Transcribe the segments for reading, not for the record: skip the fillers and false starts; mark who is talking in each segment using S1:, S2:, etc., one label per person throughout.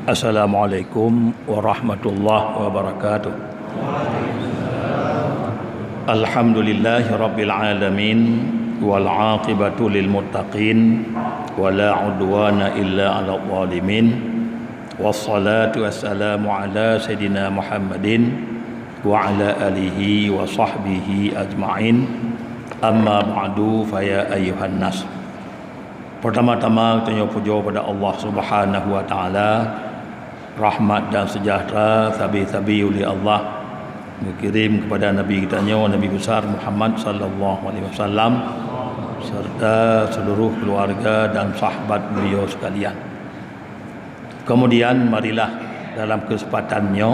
S1: Assalamualaikum warahmatullahi wabarakatuh. Alhamdulillahi rabbil alamin wal aqibatu lil muttaqin wala udwana illa 'alal zalimin. Wassalatu wassalamu ala sayidina Muhammadin wa ala alihi wa sahbihi ajma'in. Amma ba'du fa ya ayyuhan nas. Pertama-tama kita puja pada Allah Subhanahu wa taala. Rahmat dan sejahtera tabi-tabi oleh Allah dikirim kepada Nabi kita Nabi besar Muhammad sallallahu alaihi wasallam serta seluruh keluarga dan sahabat beliau sekalian. Kemudian marilah dalam kesempatannya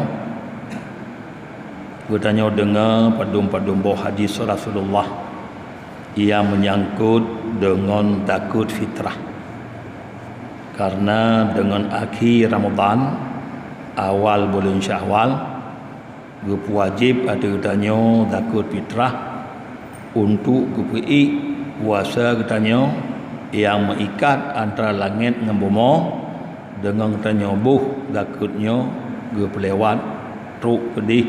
S1: kita dengar padum-padum hadis Rasulullah yang menyangkut dengan takut fitrah. Karena dengan akhir Ramadan, awal bulan Syawal, wajib ada katanya takut fitrah untuk kepi puasa katanya yang mengikat antara langit dengan bumi dengan katanya buh takutnya pelewat truk pedih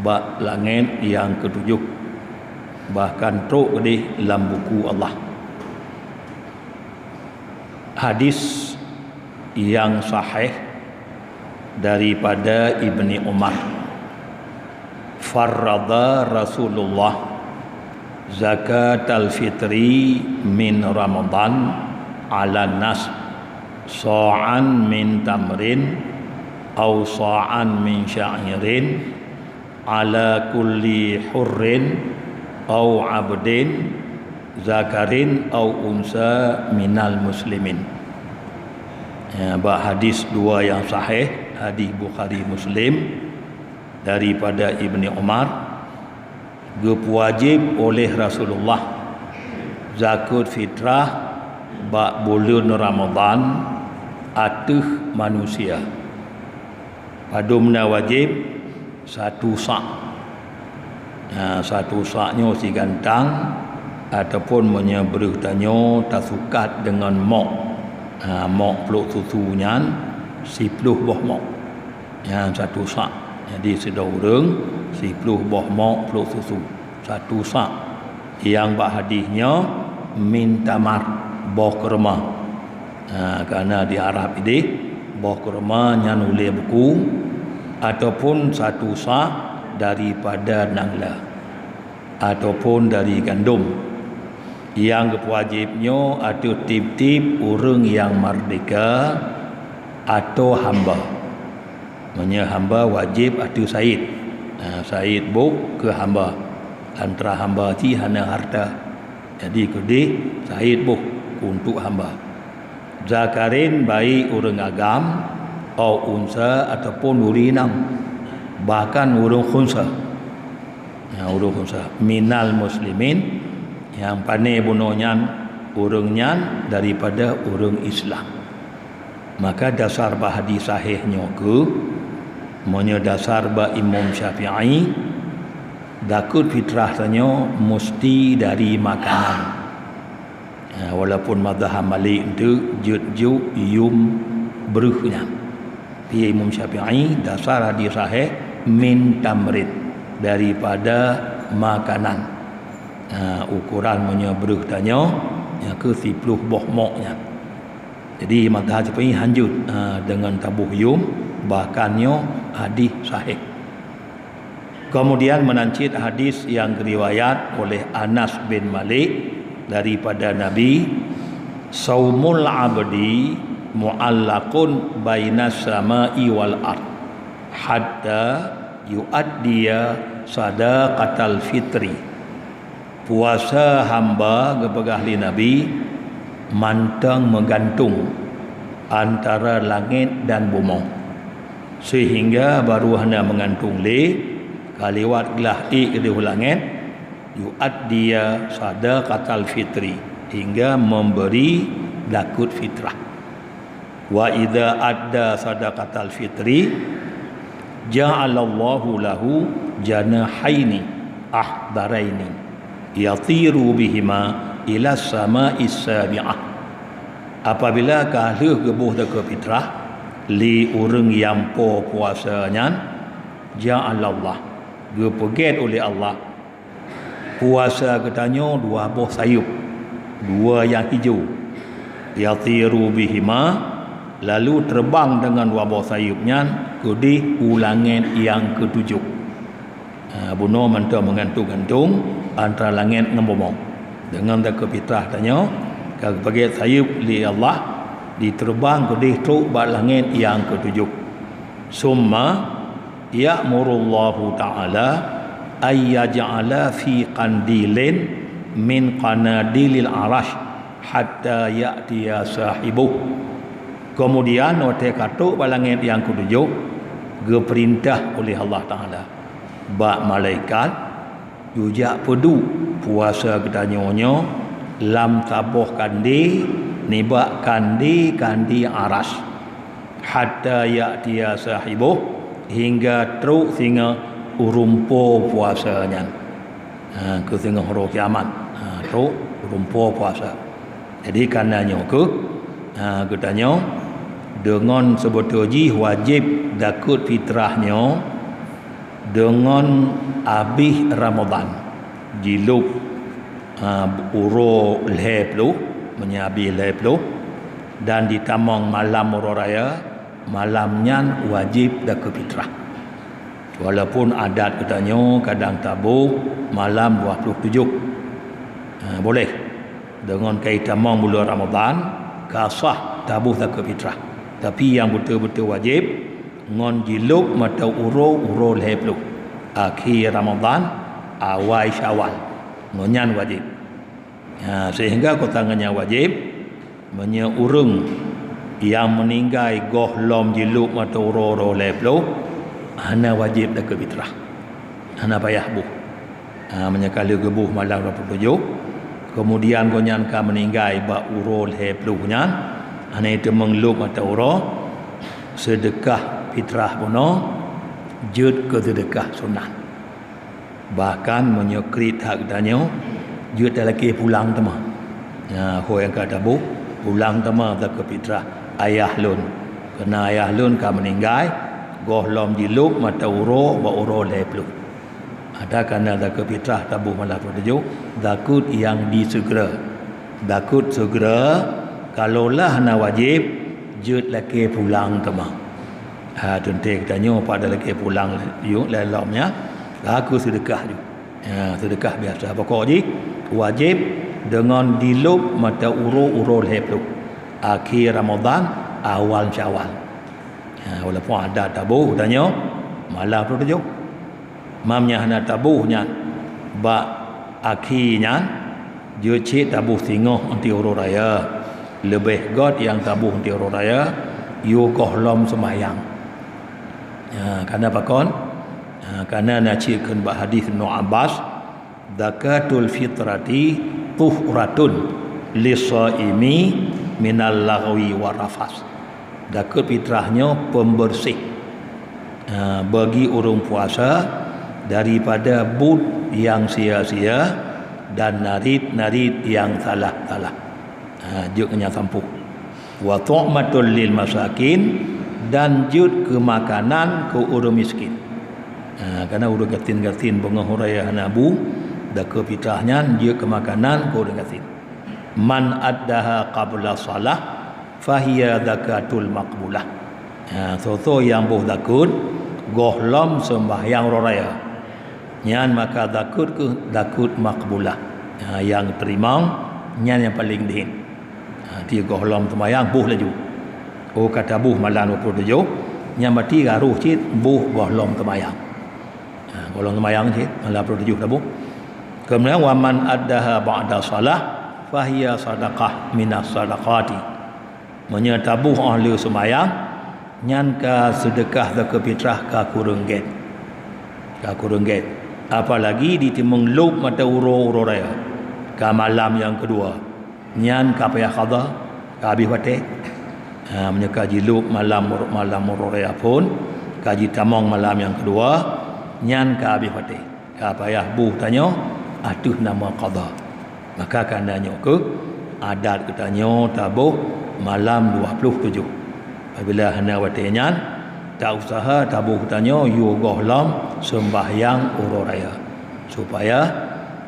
S1: bak langit yang ketujuh, bahkan truk pedih dalam buku Allah. Hadis yang sahih daripada Ibni Umar, farrada Rasulullah zakat al-fitri min Ramadan ala nas sa'an min tamrin aw sa'an min sya'irin ala kulli hurrin aw abdin zakarin aw unsa minal muslimin. Hadis dua yang sahih, hadis Bukhari Muslim daripada Ibni Umar, wajib oleh Rasulullah zakat fitrah bak bulan Ramadan atas manusia. Padumna wajib satu sak. Satu saknya si gantang ataupun menyeberih tanya tasukat dengan mok. Mok peluk susunya 10 buah mok yang satu sak. Jadi sedar orang 10 buah mok peluk susu satu sak. Yang bak hadisnya min tamar buah kurma. Kerana di Arab ini buah kurma yang nulis buku ataupun satu sak daripada nangla ataupun dari gandum. Yang wajibnya ada tip-tip orang yang merdeka atau hamba. Maksudnya hamba wajib ada said. Said buk ke hamba. Antara hamba ti hana harta. Jadi kedih said buk untuk hamba. Zakarin baik orang agam atau unsa ataupun urinam. Bahkan orang khunsa. Orang khunsa minal muslimin yang pandai bunuhnya orangnya daripada orang Islam. Maka dasar bah hadis sahihnya ke monya dasar bah Imam Syafi'i takut fitrah tanya mesti dari makanan. Walaupun mazhab Malik itu jut yum beruhnya. Pi Imam Syafi'i dasar hadis sahih min tamrid daripada makanan. Ukuran menyeberuk tanya yang ke 10 buah moknya. Jadi mazhab Syafi'i hanjut dengan tabuh yum, bahkannya hadis sahih. Kemudian menancit hadis yang diriwayat oleh Anas bin Malik daripada Nabi, saumul abdi mu'allaqun bainas sama'i wal ard hatta yu'addiya sadaqatal fitri. Puasa hamba kepada ahli Nabi mantang menggantung antara langit dan bumi sehingga baru hendak mengantung le kaliwat gelah ke di langit yu'addiya sadaqatal fitri hingga memberi zakat fitrah. Wa idza adda sadaqatal fitri ja'alallahu lahu janahaini ahdaraini yatiru bihima ila sama'is sabi'ah. Apabila kahluh gebuh zakat fitrah li urang yang po puasanya ja'alallah gepeget oleh Allah puasa katanya dua buah sayup, dua yang hijau, yatiru bihima, lalu terbang dengan dua buah sayupnya ke di ulangan yang ketujuh. Bunuh mentah menggantung-gantung antara langit dengan bumi dengan tak kepitrah tanya kalau bagi sayup li Allah diterbang ke di truk bak langit yang ketujuh. Summa ya'murullahu ta'ala ayyaj'ala fi qandilin min qanadilil arash hatta ya'tiya sahibuh. Kemudian waktu katuk balangit yang ketujuh geperintah oleh Allah Ta'ala bak malaikat jujak pedu puasa ketanyonya lam tabuh kandi nibak kandi aras hatta ya'tiya sahibuh hingga truk singa urumpo puasanya. Ke singa huruf kiamat. Truk urumpo puasa. Jadi karenanya katanya dengan sebetulnya wajib dakut fitrahnya dengan habis Ramadan jiluk uro leplu menyabi leplu dan ditamang malam raya malamnya wajib dakut fitrah walaupun adat katanya kadang tabu malam 27 boleh dengan kaitamang bulan Ramadan kasah tabuh tak fitrah tapi yang betul-betul wajib ngon jiluk mata uro lehplu akhir Ramadan awal Syawal ngonyan wajib sehingga kotangannya wajib menyeurung yang meninggal gohlom jiluk mata uro lehplu hana wajib tak fitrah hana payah buh menyekali gebuh malam 27 kemudian gonyan ka meninggal ba urul heplunya ane itu mengluk mata uro sedekah fitrah puno jud ke sedekah sunat bahkan menyekrit hak danyo jud lagi pulang tema ho yang kata bu pulang tema tak ke fitrah ayah lun kena ayah lun ka meninggal gohlom jiluk mata uro ba urul heplu ada kerana zakut fitrah tabuh malam 27 zakut yang disegera zakut segera kalaulah na wajib jut laki pulang tema tuntik tanya pada laki pulang yuk lelomnya aku sedekah ju sedekah biasa pokok ji wajib dengan diluk mata uro heplu akhir Ramadan awal Syawal walaupun ada tabuh tanya malam 27 mamnya hana tabuhnya ba akhirnya dia cik tabuh singoh anti huru raya lebih god yang tabuh anti huru raya yu kohlom semayang kerana apa kon kerana nacikkan ba hadis Ibn Abbas zakatul fitrati tuhratun lisaimi minal lagwi wa rafas zakat fitrahnya pembersih bagi orang puasa daripada bud yang sia-sia dan narid yang salah-salah. Juknya sampuh. Wa tu'matul lil masakin dan jud ke makanan ke orang miskin. Karena orang gatin-gatin bengahuraya hanabu dah ke fitrahnya jud ke makanan ke orang gatin. Man addaha qabla salah fahiya zakatul maqbulah. So yang boh zakut gohlom sembahyang raya nyan maka zakut ke zakut makbulah yang terima nyan yang paling dihin dia gohlom sembahyang buh laju kata buh malam 27 nyan mati garuh cit buh gohlom sembahyang gohlom sembahyang cit malam 27 dah buh kemudian waman addaha ba'da salah fahiya sadaqah minas sadaqati menyatabuh ahli sembahyang nyan ka sedekah zakat fitrah ka kurungget apalagi ditimung lub mata uro raya ka malam yang kedua nyan ka payah qada ka habis wate menyeka jilub malam uro raya pun kaji tamong malam yang kedua nyan ka habis wate ka payah buh tanya atuh nama qada maka karenanya ke adat katanya tabuh malam 27 Apabila hana watinyan tak usaha tabuh tanya yugoh lam sembahyang uro raya supaya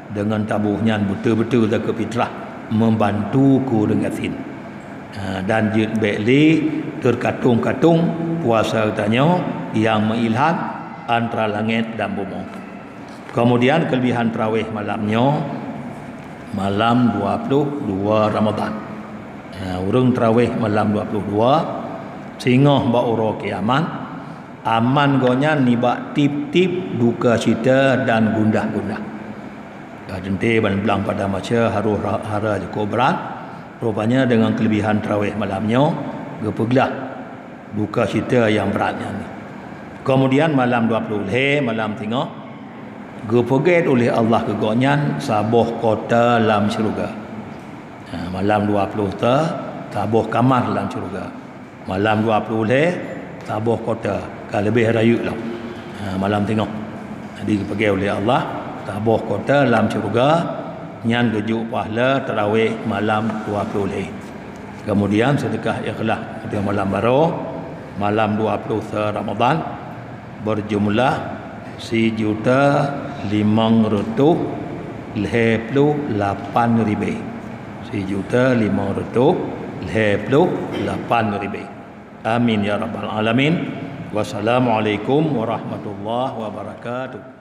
S1: dengan tabuhnya betul-betul ke fitrah membantu ku dengan sin. Dan jid bekli terkatung-katung puasa tanya yang mengilham antara langit dan bumi. Kemudian kelebihan tarawih malamnya malam 22 Ramadan. Urang tarawih malam 22 sehingga ba'ura kiamat aman gonya nibak tip-tip duka cita dan gundah-gundah. Jente ban belang pada maca haruh hara cukup berat. Rupanya dengan kelebihan tarawih malamnya gepeglah duka cita yang beratnya ni. Kemudian malam 20 malam tengah gepeget oleh Allah kegonyan sabuh kota dalam syurga. Malam 20 sabuh kamar dalam syurga. Malam 20 tabuh kota kan lebih rayu lah. Malam tengok. Jadi pergi oleh Allah tabuh kota dalam syurga nyan gejuk pahala tarawih malam 20. Kemudian sedekah ikhlas pada malam baru malam 20 Ramadan berjumlah 1.588.000. 1.588.000. Amin ya rabbal alamin. Wassalamualaikum warahmatullahi wabarakatuh.